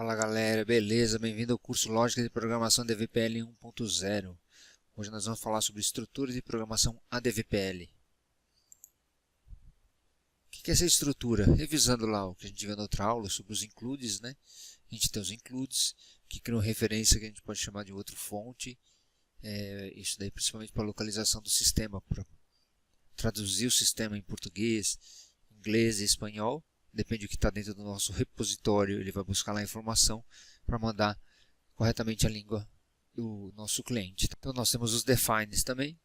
Fala galera, beleza? Bem-vindo ao curso Lógica de Programação DVPL 1.0. Hoje nós vamos falar sobre estrutura de programação ADVPL. O que é essa estrutura? Revisando lá o que a gente viu na outra aula sobre os includes, né? A gente tem os includes, que criam referência que a gente pode chamar de outro fonte. Isso daí principalmente para localização do sistema, para traduzir o sistema em português, inglês e espanhol. Depende do que está dentro do nosso repositório, ele vai buscar lá a informação para mandar corretamente a língua do nosso cliente. Então nós temos os defines também,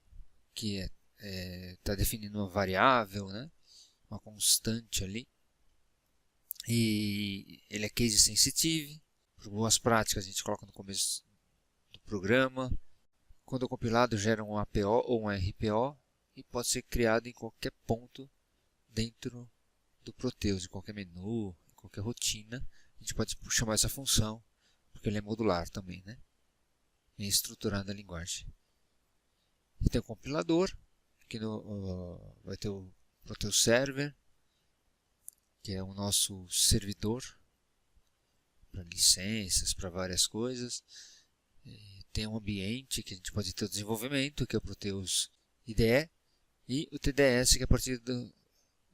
que está definindo uma variável, né? Uma constante ali. E ele é case sensitive. Por boas práticas a gente coloca no começo do programa. Quando compilado gera um APO ou um RPO e pode ser criado em qualquer ponto dentro do Proteus, em qualquer menu, em qualquer rotina, a gente pode chamar essa função, porque ele é modular também, né? É estruturado a linguagem. E tem o compilador, que vai ter o Proteus Server, que é o nosso servidor para licenças, para várias coisas. E tem um ambiente que a gente pode ter o desenvolvimento, que é o Proteus IDE, e o TDS, que a partir do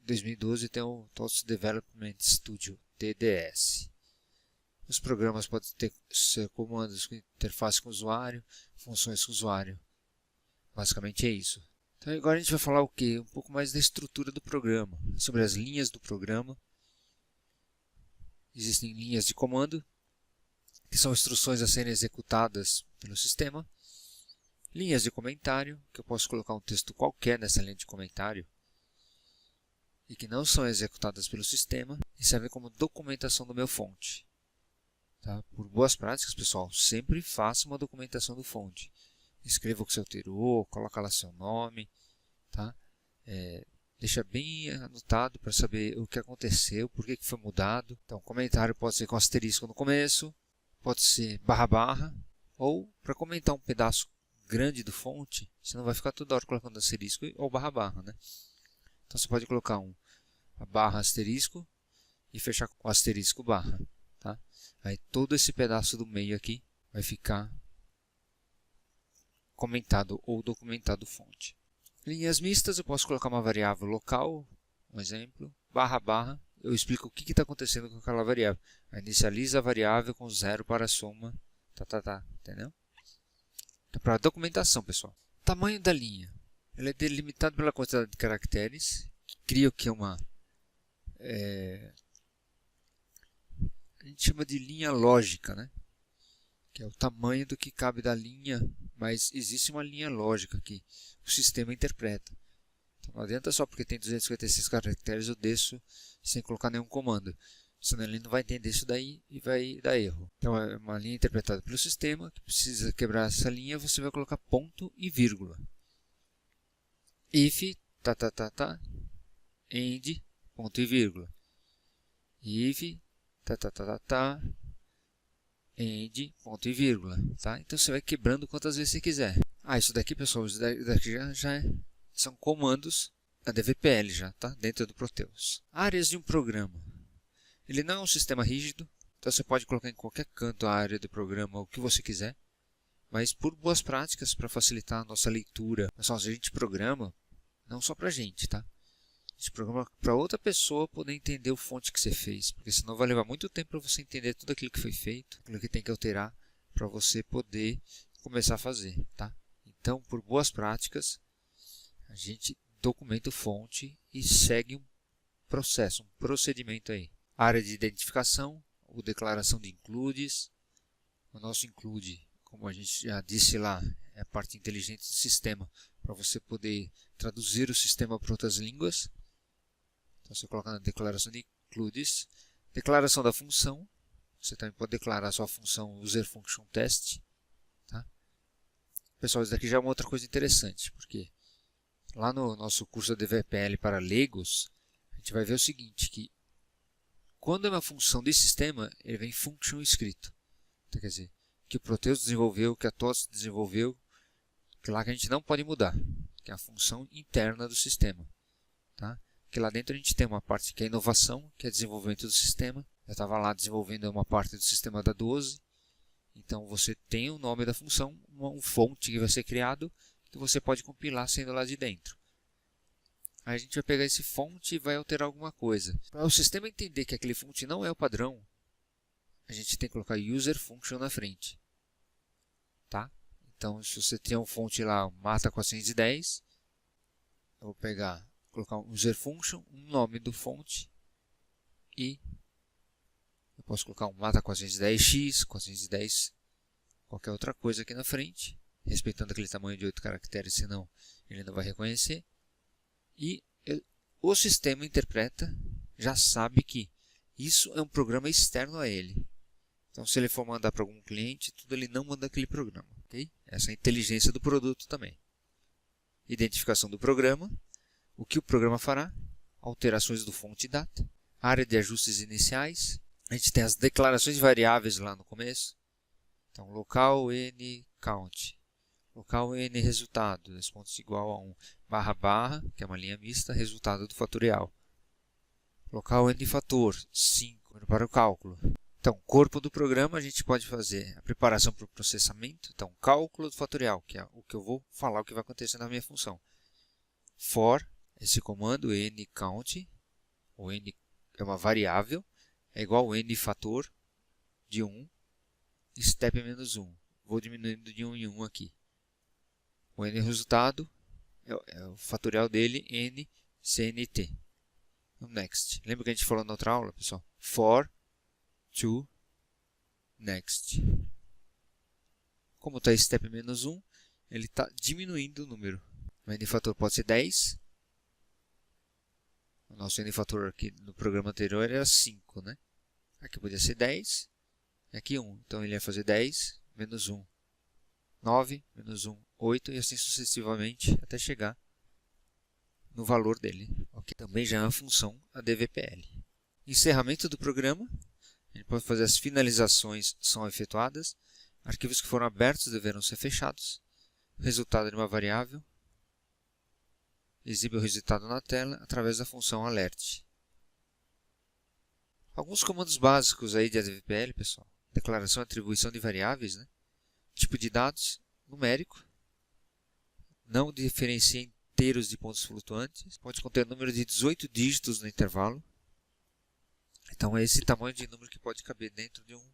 2012 tem o TOS Development Studio, TDS. Os programas podem ser comandos com interface com o usuário, funções com o usuário. Basicamente é isso. Então agora a gente vai falar o quê? Um pouco mais da estrutura do programa, sobre as linhas do programa. Existem linhas de comando, que são instruções a serem executadas pelo sistema. Linhas de comentário, que eu posso colocar um texto qualquer nessa linha de comentário, e que não são executadas pelo sistema e servem como documentação do meu fonte. Tá? Por boas práticas, pessoal, sempre faça uma documentação do fonte. Escreva o que você alterou, coloca lá seu nome, tá? Deixa bem anotado para saber o que aconteceu, por que foi mudado. Então, comentário pode ser com asterisco no começo, pode ser barra, ou para comentar um pedaço grande do fonte, você não vai ficar toda hora colocando asterisco ou barra, né? Então você pode colocar a barra asterisco e fechar com asterisco barra. Tá? Aí todo esse pedaço do meio aqui vai ficar comentado ou documentado fonte. Linhas mistas, eu posso colocar uma variável local, um exemplo, barra, eu explico o que está acontecendo com aquela variável. Aí inicializa a variável com 0 para a soma, entendeu? Então, para a documentação, pessoal. Tamanho da linha. Ele é delimitado pela quantidade de caracteres, que cria o que é uma... a gente chama de linha lógica, né? Que é o tamanho do que cabe da linha, mas existe uma linha lógica que o sistema interpreta. Então, não adianta só porque tem 256 caracteres eu desço sem colocar nenhum comando. Senão ele não vai entender isso daí e vai dar erro. Então é uma linha interpretada pelo sistema, que precisa quebrar essa linha, você vai colocar ponto e vírgula. If, end, ponto e vírgula. If, end, ponto e vírgula. Tá? Então você vai quebrando quantas vezes você quiser. Isso daqui, pessoal, isso daqui são comandos ADVPL já, tá? Dentro do Proteus. Áreas de um programa. Ele não é um sistema rígido, então você pode colocar em qualquer canto a área do programa o que você quiser. Mas por boas práticas, para facilitar a nossa leitura, pessoal, a gente programa não só para a gente, tá? A gente programa para outra pessoa poder entender o fonte que você fez, porque senão vai levar muito tempo para você entender tudo aquilo que foi feito, aquilo que tem que alterar para você poder começar a fazer, tá? Então, por boas práticas, a gente documenta o fonte e segue um processo, um procedimento aí. Área de identificação, ou declaração de includes. O nosso include, como a gente já disse lá, é a parte inteligente do sistema, para você poder traduzir o sistema para outras línguas. Então você coloca na declaração de includes. Declaração da função, você também pode declarar a sua função user function test. Tá? Pessoal, isso daqui já é uma outra coisa interessante, porque lá no nosso curso ADVPL para leigos, a gente vai ver o seguinte, que quando é uma função de sistema, ele vem function escrito. Então, quer dizer, que o Proteus desenvolveu, que a TOS desenvolveu, que lá que a gente não pode mudar, que é a função interna do sistema. Tá? Que lá dentro a gente tem uma parte que é inovação, que é desenvolvimento do sistema, Eu estava lá desenvolvendo uma parte do sistema da 12. Então você tem o nome da função, um fonte que vai ser criado, que você pode compilar sendo lá de dentro. Aí a gente vai pegar esse fonte e vai alterar alguma coisa. Para o sistema entender que aquele fonte não é o padrão, a gente tem que colocar user function na frente. Tá? Então, se você tem um fonte lá, mata 410, eu vou pegar, colocar um user function, um nome do fonte e eu posso colocar um mata 410x, 410, qualquer outra coisa aqui na frente, respeitando aquele tamanho de 8 caracteres, senão ele não vai reconhecer. E o sistema interpreta, já sabe que isso é um programa externo a ele. Então, se ele for mandar para algum cliente, tudo ele não manda aquele programa. Okay? Essa é a inteligência do produto também. Identificação do programa. O que o programa fará? Alterações do fonte e data. Área de ajustes iniciais. A gente tem as declarações de variáveis lá no começo. Então, local n count. Local n resultado. 2 pontos igual a 1. Barra barra, que é uma linha mista, resultado do fatorial. Local n fator. 5 para o cálculo. Então, corpo do programa, a gente pode fazer a preparação para o processamento. Então, cálculo do fatorial, que é o que eu vou falar, o que vai acontecer na minha função. For, esse comando, ncount, o n é uma variável, é igual a n fator de 1, step menos 1. Vou diminuindo de 1 em 1 aqui. O n resultado é o fatorial dele, n cnt. No next. Lembra que a gente falou na outra aula, pessoal? For to next. Como está step menos 1, ele está diminuindo o número. O n fator pode ser 10. O nosso n fator aqui no programa anterior era 5, né? Aqui podia ser 10 e aqui 1. Então ele ia fazer 10 menos 1, 9 menos 1, 8 e assim sucessivamente até chegar no valor dele. Okay? Também já é uma função a DVPL. Encerramento do programa. A gente pode fazer as finalizações são efetuadas. Arquivos que foram abertos deverão ser fechados. Resultado de uma variável. Exibe o resultado na tela através da função alert. Alguns comandos básicos aí de DVPL, pessoal. Declaração e atribuição de variáveis, né? Tipo de dados, numérico. Não diferencia inteiros de pontos flutuantes. Pode conter número de 18 dígitos no intervalo. Então, é esse tamanho de número que pode caber dentro de um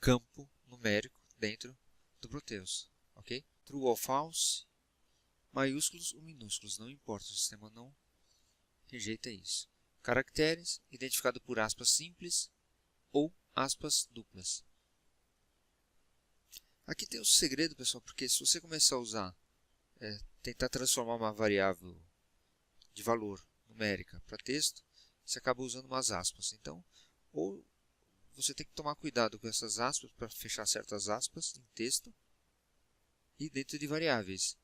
campo numérico dentro do Proteus. Okay? True ou false, maiúsculos ou minúsculos, não importa, o sistema não rejeita isso. Caracteres, identificado por aspas simples ou aspas duplas. Aqui tem um segredo, pessoal, porque se você começar a usar, tentar transformar uma variável de valor numérica para texto, você acaba usando umas aspas. Então, ou você tem que tomar cuidado com essas aspas para fechar certas aspas em texto e dentro de variáveis.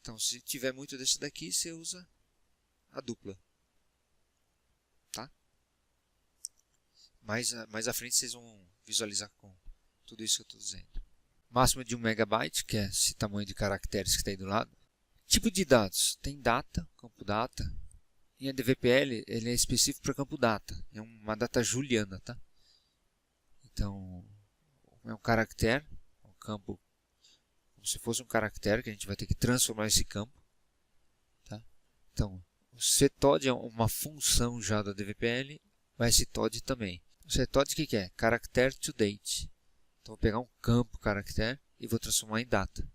Então, se tiver muito desse daqui, você usa a dupla. Tá? Mais à frente vocês vão visualizar com tudo isso que eu estou dizendo. Máximo de 1 MB, que é esse tamanho de caracteres que está aí do lado. Tipo de dados. Tem data, campo data. Em DVPL, ele é específico para campo data. É uma data juliana, tá? Então, é um caractere, um campo, como se fosse um caractere, que a gente vai ter que transformar esse campo. Tá? Então, o ctod é uma função já da DVPL, o stod também. O ctod o que é? Character to date. Então, vou pegar um campo caractere e vou transformar em data.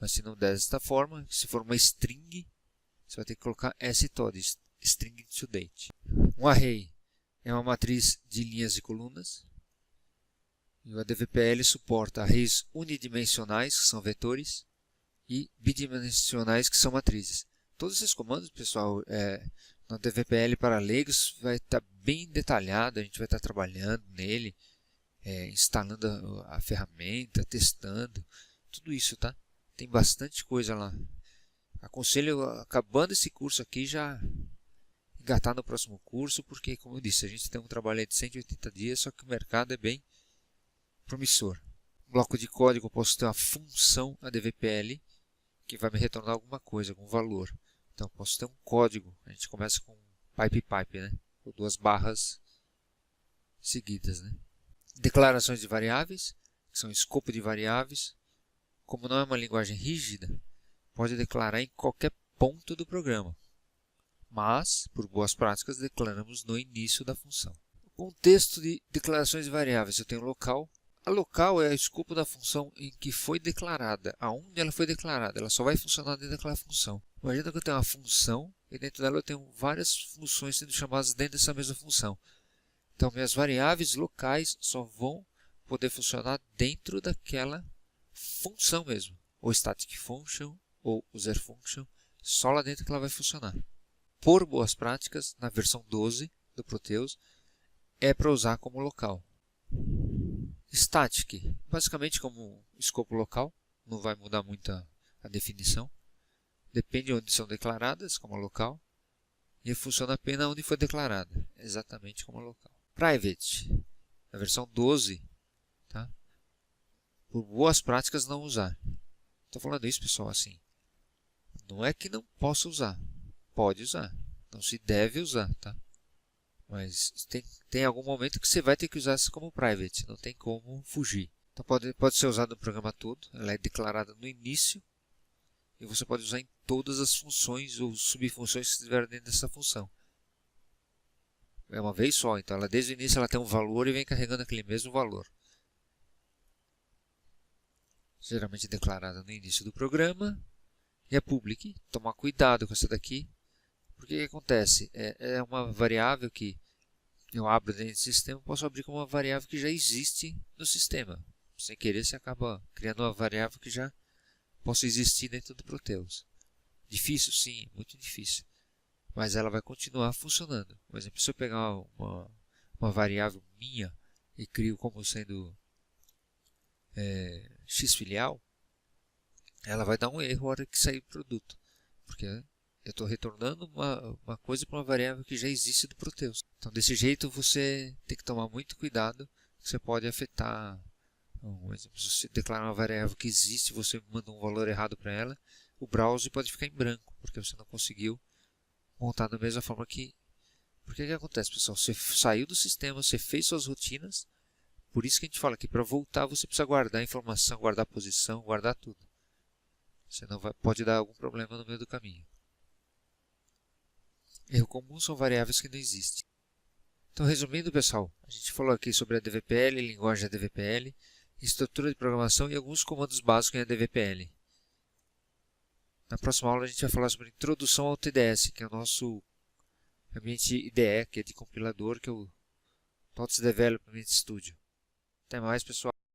Mas se não der desta forma, se for uma string, você vai ter que colocar stod, string to date. Um array é uma matriz de linhas e colunas. E o ADVPL suporta arrays unidimensionais, que são vetores, e bidimensionais, que são matrizes. Todos esses comandos, pessoal, no ADVPL para leigos vai estar bem detalhado, a gente vai estar trabalhando nele, instalando a ferramenta, testando, tudo isso, tá? Tem bastante coisa lá. Aconselho, acabando esse curso aqui, já engatar no próximo curso, porque, como eu disse, a gente tem um trabalho de 180 dias, só que o mercado é bem promissor. No bloco de código eu posso ter uma função ADVPL que vai me retornar alguma coisa, algum valor. Então, eu posso ter um código. A gente começa com pipe, né? Ou 2 barras seguidas, né? Declarações de variáveis, que são escopo de variáveis. Como não é uma linguagem rígida, pode declarar em qualquer ponto do programa. Mas, por boas práticas, declaramos no início da função. O contexto de declarações de variáveis, eu tenho local. A local é o escopo da função em que foi declarada, aonde ela foi declarada. Ela só vai funcionar dentro daquela função. Imagina que eu tenho uma função e dentro dela eu tenho várias funções sendo chamadas dentro dessa mesma função. Então, minhas variáveis locais só vão poder funcionar dentro daquela função mesmo. Ou static function, ou user function, só lá dentro que ela vai funcionar. Por boas práticas, na versão 12 do Proteus, é para usar como local. Static, basicamente como escopo local, não vai mudar muito a definição. Depende de onde são declaradas, como local, e funciona apenas onde foi declarada, exatamente como local. Private, na versão 12, tá? Por boas práticas não usar. Estou falando isso, pessoal, assim. Não é que não possa usar, pode usar, não se deve usar, tá? Mas tem algum momento que você vai ter que usar isso como private, não tem como fugir. Então pode ser usado no programa todo, ela é declarada no início e você pode usar em todas as funções ou subfunções que estiverem dentro dessa função. É uma vez só, então ela desde o início ela tem um valor e vem carregando aquele mesmo valor. Geralmente declarada no início do programa e é public. Tomar cuidado com essa daqui, porque o que acontece? É uma variável que eu abro dentro do sistema, posso abrir como uma variável que já existe no sistema. Sem querer, você acaba criando uma variável que já possa existir dentro do Proteus. Difícil? Sim, muito difícil. Mas ela vai continuar funcionando. Por exemplo, se eu pegar uma variável minha e crio como sendo x filial, ela vai dar um erro na hora que sair o produto. Porque eu estou retornando uma coisa para uma variável que já existe do Proteus. Então, desse jeito, você tem que tomar muito cuidado. Você pode afetar. Por exemplo, se você declarar uma variável que existe, você manda um valor errado para ela, o browser pode ficar em branco, porque você não conseguiu montar da mesma forma que... Porque o que acontece, pessoal? Você saiu do sistema, você fez suas rotinas, por isso que a gente fala que para voltar você precisa guardar a informação, guardar a posição, guardar tudo. Senão pode dar algum problema no meio do caminho. Erro comum são variáveis que não existem. Então, resumindo, pessoal, a gente falou aqui sobre a DVPL, linguagem da DVPL, estrutura de programação e alguns comandos básicos em DVPL. Na próxima aula a gente vai falar sobre introdução ao TDS, que é o nosso ambiente IDE, que é de compilador, que é o TOTS Development Studio. Até mais, pessoal.